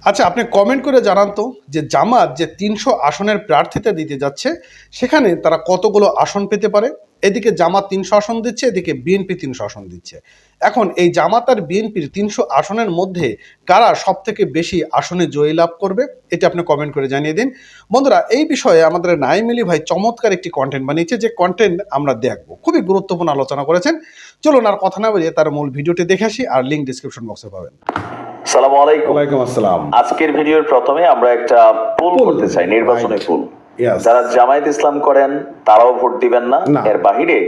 আচ্ছা, আপনি কমেন্ট করে জানান তো যে জামাত যে ৩০০ আসনের প্রার্থিতা দিতে যাচ্ছে সেখানে তারা কতগুলো আসন পেতে পারে। এদিকে জামাত ৩০০ আসন দিচ্ছে, এদিকে বিএনপি ৩০০ আসন দিচ্ছে। এখন এই জামাত আর বিএনপির ৩০০ আসনের মধ্যে কারা সব থেকে বেশি আসনে জয়ী লাভ করবে, এটা আপনি কমেন্ট করে জানিয়ে দিন। বন্ধুরা, এই বিষয়ে আমাদের নাইম আলী ভাই চমৎকার একটি কন্টেন্ট বানিয়েছে, যে কন্টেন্ট আমরা দেখবো, খুবই গুরুত্বপূর্ণ আলোচনা করেছেন। চলুন আর কথা না বলিয়ে তার মূল ভিডিওটি দেখে আসি, আর লিঙ্ক ডিসক্রিপশন বক্সে পাবেন। আসসালামু আলাইকুম। ওয়ালাইকুম আসসালাম। আজকের ভিডিওর প্রথমে আমরা একটা পোল করতে চাই, নির্বাচনী পোল। Yes. যারা জামায়াত ইসলাম করেন তারাও ভোট দিবেন না, না। এর বাহিরে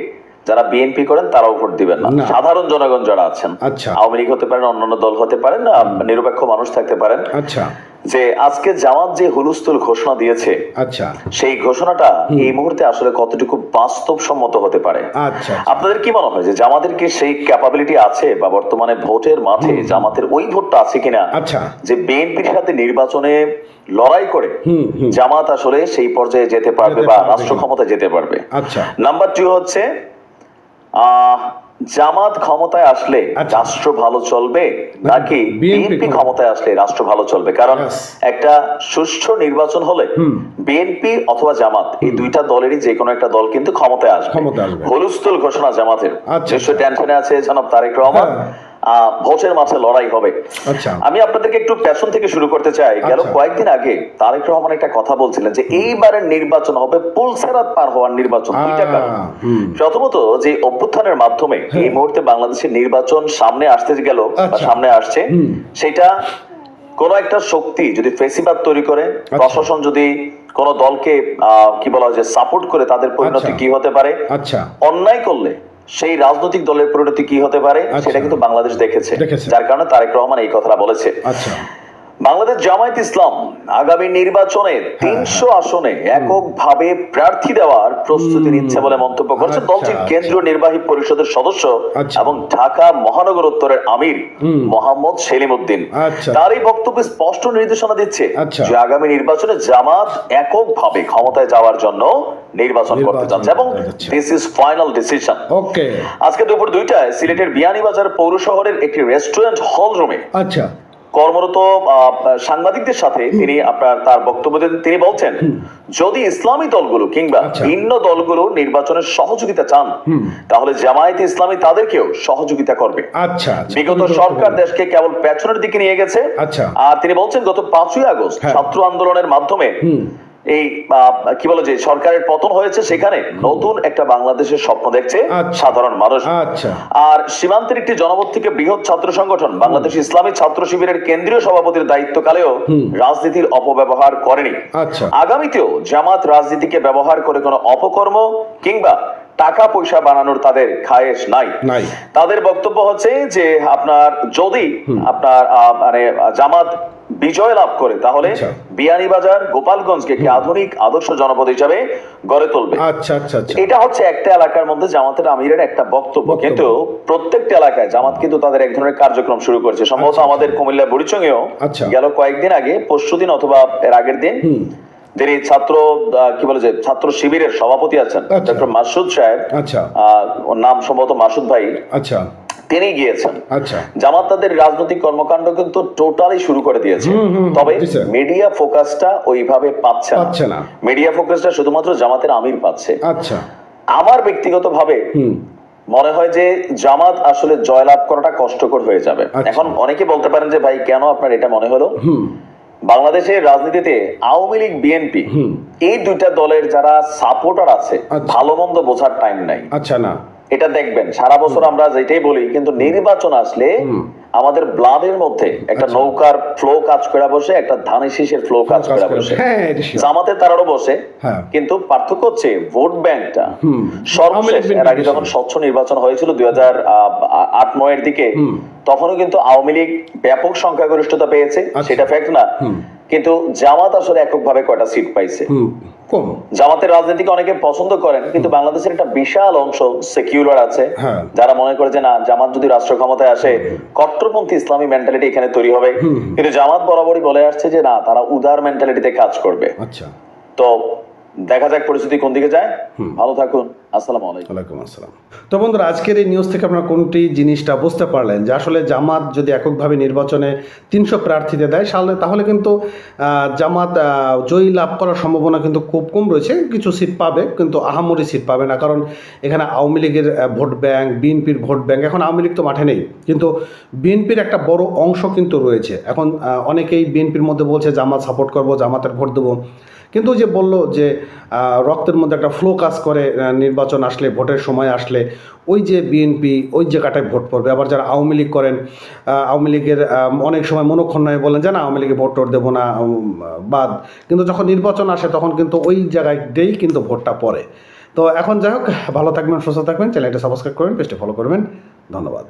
যারা বিএনপি করেন তারাও ভোট দিবেন না। না। সাধারণ জনগণ যারা আছেন, আচ্ছা। আওয়ামী লীগ হতে পারেন, অন্যান্য দল হতে পারেন, নিরপেক্ষ মানুষ থাকতে পারেন। আচ্ছা যে আজকে জামাত যে হুলস্থুল ঘোষণা দিয়েছে, আচ্ছা সেই ঘোষণাটা এই মুহূর্তে আসলে কতটুকু বাস্তবসম্মত হতে পারে? আচ্ছা আপনাদের কি মনে হয় যে জামাতের কি সেই ক্যাপাবিলিটি আছে, বা বর্তমানে ভোটের মাঠে জামাতের ওই ভোটটা আছে কিনা, আচ্ছা যে বিএনপির সাথে নির্বাচনে লড়াই করে জামাত আসলে সেই পর্যায়ে যেতে পারবে বা রাষ্ট্র ক্ষমতায় যেতে পারবে? আচ্ছা। নাম্বার 2 হচ্ছে জামাত ক্ষমতায় আসলে আচ্ছা। রাষ্ট্র ভালো চলবে নাকি বিএনপি ক্ষমতায় আসলে রাষ্ট্র ভালো চলবে? কারণ একটা সুষ্ঠু নির্বাচন হলে বিএনপি অথবা জামাত এই দুইটা দলেরই যে কোনো একটা দল কিন্তু ক্ষমতায় আসবে। হুলস্থুল ঘোষণা জামাতের, নিশ্চয় টেনশনে আছে জনাব তারেক রহমান। ভোটের মাঠে লড়াই হবে। আমি আপনাদেরকে একটু পেছন থেকে শুরু করতে চাই। গেল কয়েকদিন আগে তারেক রহমান একটা কথা বলছিলেন যে এইবারের নির্বাচন হবে পুলসেরাত পার হওয়ার নির্বাচন। দুইটা কারণ। প্রথমত, যে অভ্যুত্থানের মাধ্যমে এই মুহূর্তে বাংলাদেশের নির্বাচন সামনে আসতে গেল বা সামনে আসছে, সেটা কোন একটা শক্তি যদি ফেসিবাদ তৈরি করে, প্রশাসন যদি কোন দলকে কি বলা হয় যে সাপোর্ট করে, তাদের পরিণতি কি হতে পারে? অন্যায় করলে সেই রাজনৈতিক দলের পরিণতি কি হতে পারে সেটা কিন্তু বাংলাদেশ দেখেছে। যার কারণে তারেক রহমান এই কথাটা বলেছে। বাংলাদেশ জামায়াত ইসলাম আগামী নির্বাচনে ৩০০ আসনে এককভাবে প্রার্থী দেওয়ার প্রস্তুতি নিচ্ছে বলে মন্তব্য করেছে দলটির কেন্দ্রীয় নির্বাহী পরিষদের সদস্য এবং ঢাকা মহানগর উত্তরের আমির মোহাম্মদ সেলিম উদ্দিন। তার এই বক্তব্যে স্পষ্ট নির্দেশনা দিচ্ছে যে আগামী নির্বাচনে জামাত এককভাবে ক্ষমতায় যাওয়ার জন্য নির্বাচন করতে যাচ্ছে এবং দিস ইজ ফাইনাল ডিসিশন। আজকে দুপুর 2টায় সিলেটের বিয়ানীবাজার পৌর শহরের একটি রেস্টুরেন্ট হল রুমে কর্মরত সাংবাদিকদের সাথে তিনি তার বক্তব্য তিনি বলছেন, যদি ইসলামী দলগুলো কিংবা ভিন্ন দলগুলো নির্বাচনের সহযোগিতা চান তাহলে জামায়াত ইসলামী তাদেরকেও সহযোগিতা করবে। বিগত সরকার দেশকে কেবল পেছনের দিকে নিয়ে গেছে। আর তিনি বলছেন, গত 5ই আগস্ট ছাত্র আন্দোলনের মাধ্যমে এই কি বলে যে সরকারের পতন হয়েছে, সেখানে নতুন একটা বাংলাদেশের স্বপ্ন দেখছে সাধারণ মানুষ। আর সীমান্তের একটি জনপদ থেকে বৃহৎ ছাত্র সংগঠন বাংলাদেশ ইসলামী ছাত্র শিবিরের কেন্দ্রীয় সভাপতির দায়িত্বকালেও রাজনীতির অপব্যবহার করেনি। আগামীতেও জামাত রাজনীতিকে ব্যবহার করে কোনো অপকর্ম কিংবা টাকা পয়সা বানানোর তাদের খায়েশ নাই। তাদের বক্তব্য হচ্ছে যে যদি মানে জামাত বিজয় লাভ করে তাহলে বিয়ানীবাজার গোপালগঞ্জকে কি আধুনিক আদর্শ জনপদ হিসাবে গড়ে তুলবে। এটা হচ্ছে একটা এলাকার মধ্যে জামাতের আমিরের একটা বক্তব্য, কিন্তু প্রত্যেকটা এলাকায় জামাত কিন্তু তাদের এক ধরনের কার্যক্রম শুরু করেছে। সম্ভবত আমাদের কুমিল্লা বুড়িচংয়েও গেল কয়েকদিন আগে, পরশুদিন অথবা এর আগের দিন, যিনি ছাত্র শিবিরের সভাপতি আছেন ডক্টর মাসুদ সাহেব, ওর নাম সম্ভবত মাসুদ ভাই, তিনি গিয়েছেন। জামাত তাদের রাজনৈতিক কর্মকাণ্ড কিন্তু টোটালি শুরু করে দিয়েছে, তবে মিডিয়া ফোকাসটা ওইভাবে পাচ্ছে না। মিডিয়া ফোকাসটা শুধুমাত্র জামাতের আমির পাচ্ছে। আমার ব্যক্তিগত ভাবে মনে হয় যে জামাত আসলে জয়লাভ করাটা কষ্টকর হয়ে যাবে। এখন অনেকে বলতে পারেন যে ভাই কেন আপনার এটা মনে হলো? বাংলাদেশের রাজনীতিতে আওয়ামী লীগ বিএনপি এই দুইটা দলের যারা সাপোর্টার আছে, ভালো মন্দ বোঝার টাইম নাই। এটা দেখবেন সারা বছর আমরা যেটাই বলি, কিন্তু নির্বাচন আসলে আমাদের ব্লাডের মধ্যে একটা নৌকার ফ্লো কাজ করে বসে, একটা ধানের শীষের ফ্লো কাজ করে বসে। জামাতে তারারও বসে, কিন্তু পার্থক্য হচ্ছে ভোট ব্যাংকটা। সর্বশেষ এর আগে যখন স্বচ্ছ নির্বাচন হয়েছিল 2008-9 এর দিকে, তখনও কিন্তু আওয়ামী লীগ ব্যাপক সংখ্যাগরিষ্ঠতা পেয়েছে, সেটা ফ্যাক্ট না। কিন্তু জামাত আসলে এককভাবে কয়টা সিট পাইছে? জামাতের রাজনীতিকে অনেকে পছন্দ করেন, কিন্তু বাংলাদেশের একটা বিশাল অংশ সেকুলার আছে যারা মনে করে যে না, জামাত যদি রাষ্ট্র ক্ষমতায় আসে কট্টরপন্থী ইসলামী মেন্টালিটি এখানে তৈরি হবে। কিন্তু জামাত বরাবরই বলে আসছে যে না, তারা উদার মেন্টালিটিতে কাজ করবে। তো দেখা যাক পরিস্থিতি কোন দিকে যায়। ভালো থাকুন। আসসালামু আলাইকুম। ওয়ালাইকুম আসসালাম। তো বন্ধুরা, আজকের এই নিউজ থেকে আপনারা কোনটি জিনিসটা বুঝতে পারলেন যে আসলে জামাত যদি এককভাবে নির্বাচনে 300 প্রার্থীতে দেয় তাহলে কিন্তু জামাত জয়ী লাভ করার সম্ভাবনা কিন্তু খুব কম রয়েছে। কিছু সিট পাবে, কিন্তু আহামরি সিট পাবে না, কারণ এখানে আওয়ামী লীগের ভোট ব্যাংক, বিএনপির ভোট ব্যাংক, এখন আওয়ামী লীগ তো মাঠে নেই, কিন্তু বিএনপির একটা বড় অংশ কিন্তু রয়েছে। এখন অনেকেই বিএনপির মধ্যে বলছে জামাত সাপোর্ট করব, জামাতের ভোট দেবো, কিন্তু যে বলল যে রক্তের মধ্যে একটা ফ্লো কাজ করে, নির্বাচন আসলে, ভোটের সময় আসলে ওই যে বিএনপি ওই জায়গাটায় ভোট পড়বে। আবার যারা আওয়ামী লীগ করেন, আওয়ামী লীগের অনেক সময় মনোক্ষণ নয় বলেন যে না আওয়ামী লীগে ভোট টোট দেবো না, বাদ। কিন্তু যখন নির্বাচন আসে তখন কিন্তু ওই জায়গাতেই কিন্তু ভোটটা পড়ে। তো এখন যাই হোক, ভালো থাকবেন, সুস্থ থাকবেন, চ্যানেলটা সাবস্ক্রাইব করবেন, পেজটা ফলো করবেন। ধন্যবাদ।